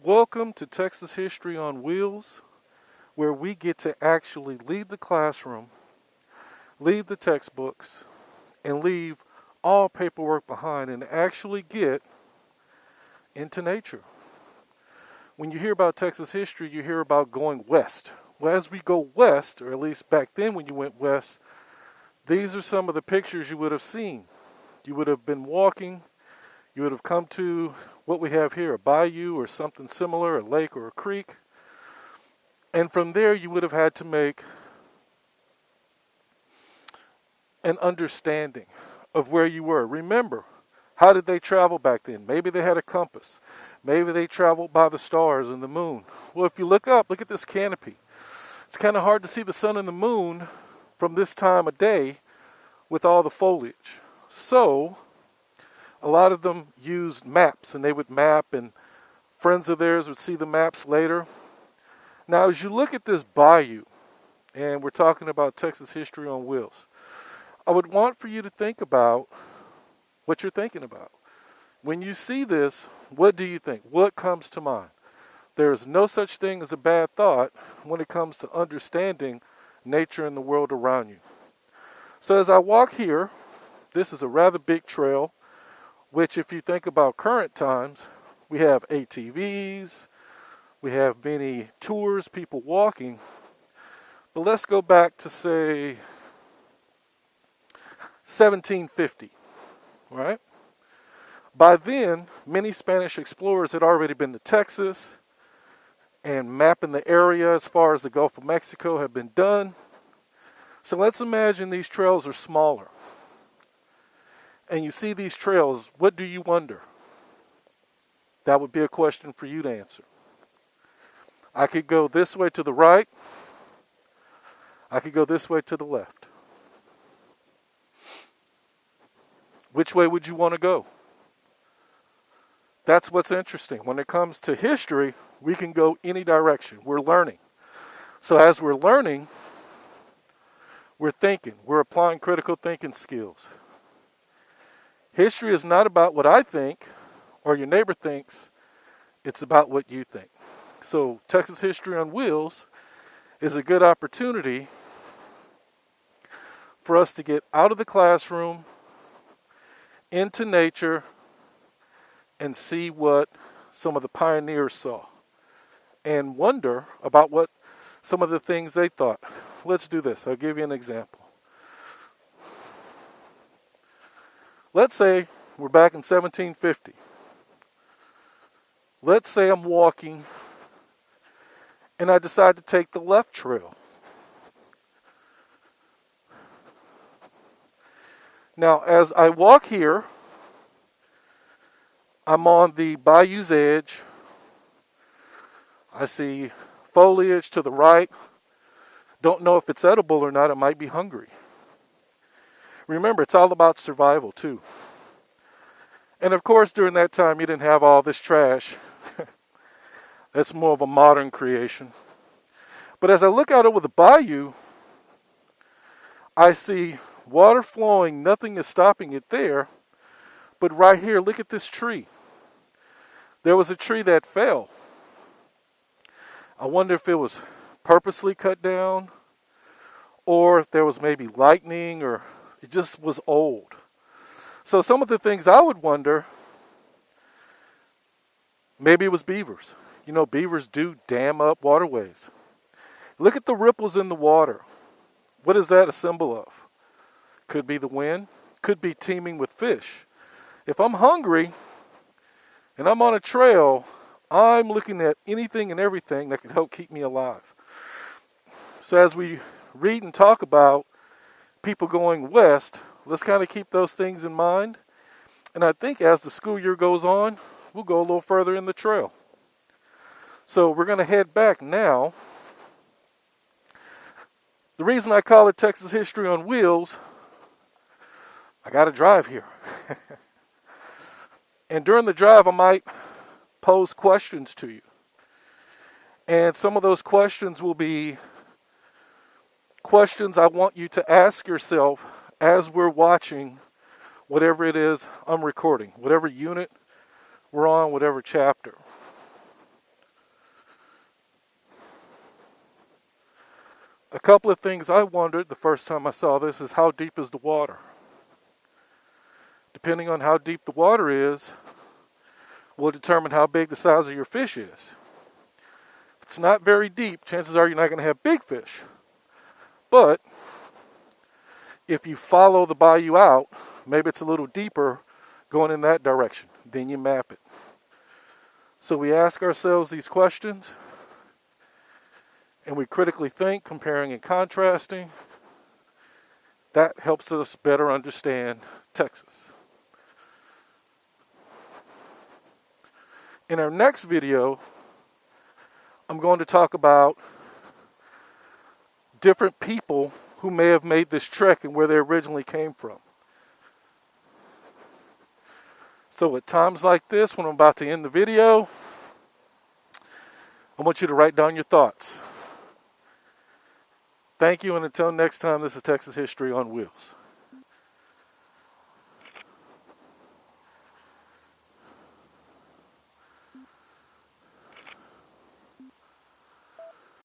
Welcome to Texas History on Wheels, where we get to actually leave the classroom, leave the textbooks, and leave all paperwork behind and actually get into nature. When you hear about Texas history, you hear about going west. Well, as we go west, or at least back then when you went west, these are some of the pictures you would have seen. You would have been walking, you would have come to what we have here, a bayou or something similar, a lake or a creek. And from there, you would have had to make an understanding of where you were. Remember, how did they travel back then? Maybe they had a compass. Maybe they traveled by the stars and the moon. Well, if you look up, look at this canopy. It's kind of hard to see the sun and the moon from this time of day with all the foliage. So, a lot of them used maps, and they would map, and friends of theirs would see the maps later. Now, as you look at this bayou, and we're talking about Texas history on wheels, I would want for you to think about what you're thinking about. When you see this, what do you think? What comes to mind? There is no such thing as a bad thought when it comes to understanding nature and the world around you. So as I walk here, this is a rather big trail, which if you think about current times, we have ATVs, we have many tours, people walking. But let's go back to, say, 1750, right? By then, many Spanish explorers had already been to Texas, and mapping the area as far as the Gulf of Mexico had been done. So let's imagine these trails are smaller. And you see these trails, what do you wonder? That would be a question for you to answer. I could go this way to the right. I could go this way to the left. Which way would you want to go? That's what's interesting. When it comes to history, we can go any direction. We're learning. So as we're learning, we're thinking. We're applying critical thinking skills. History is not about what I think or your neighbor thinks. It's about what you think. So Texas History on Wheels is a good opportunity for us to get out of the classroom, into nature, and see what some of the pioneers saw and wonder about what some of the things they thought. Let's do this. I'll give you an example. Let's say we're back in 1750. Let's say I'm walking and I decide to take the left trail. Now, as I walk here, I'm on the bayou's edge. I see foliage to the right. Don't know if it's edible or not. I might be hungry. Remember, it's all about survival, too. And of course, during that time, you didn't have all this trash. That's more of a modern creation. But as I look out over the bayou, I see water flowing. Nothing is stopping it there. But right here, look at this tree. There was a tree that fell. I wonder if it was purposely cut down, or if there was maybe lightning, or it just was old. So some of the things I would wonder, maybe it was beavers. You know, beavers do dam up waterways. Look at the ripples in the water. What is that a symbol of? Could be the wind, could be teeming with fish. If I'm hungry and I'm on a trail, I'm looking at anything and everything that can help keep me alive. So as we read and talk about people going west, let's kind of keep those things in mind. And I think as the school year goes on, we'll go a little further in the trail. So we're going to head back now. The reason I call it Texas History on Wheels, I got to drive here. And during the drive, I might pose questions to you. And some of those questions will be questions I want you to ask yourself as we're watching whatever it is I'm recording, whatever unit we're on, whatever chapter. A couple of things I wondered the first time I saw this is how deep is the water? Depending on how deep the water is, will determine how big the size of your fish is. If it's not very deep, chances are you're not going to have big fish. But if you follow the bayou out, maybe it's a little deeper going in that direction. Then you map it. So we ask ourselves these questions, and we critically think, comparing and contrasting. That helps us better understand Texas. In our next video, I'm going to talk about different people who may have made this trek and where they originally came from. So at times like this, when I'm about to end the video, I want you to write down your thoughts. Thank you, and until next time, this is Texas History on Wheels.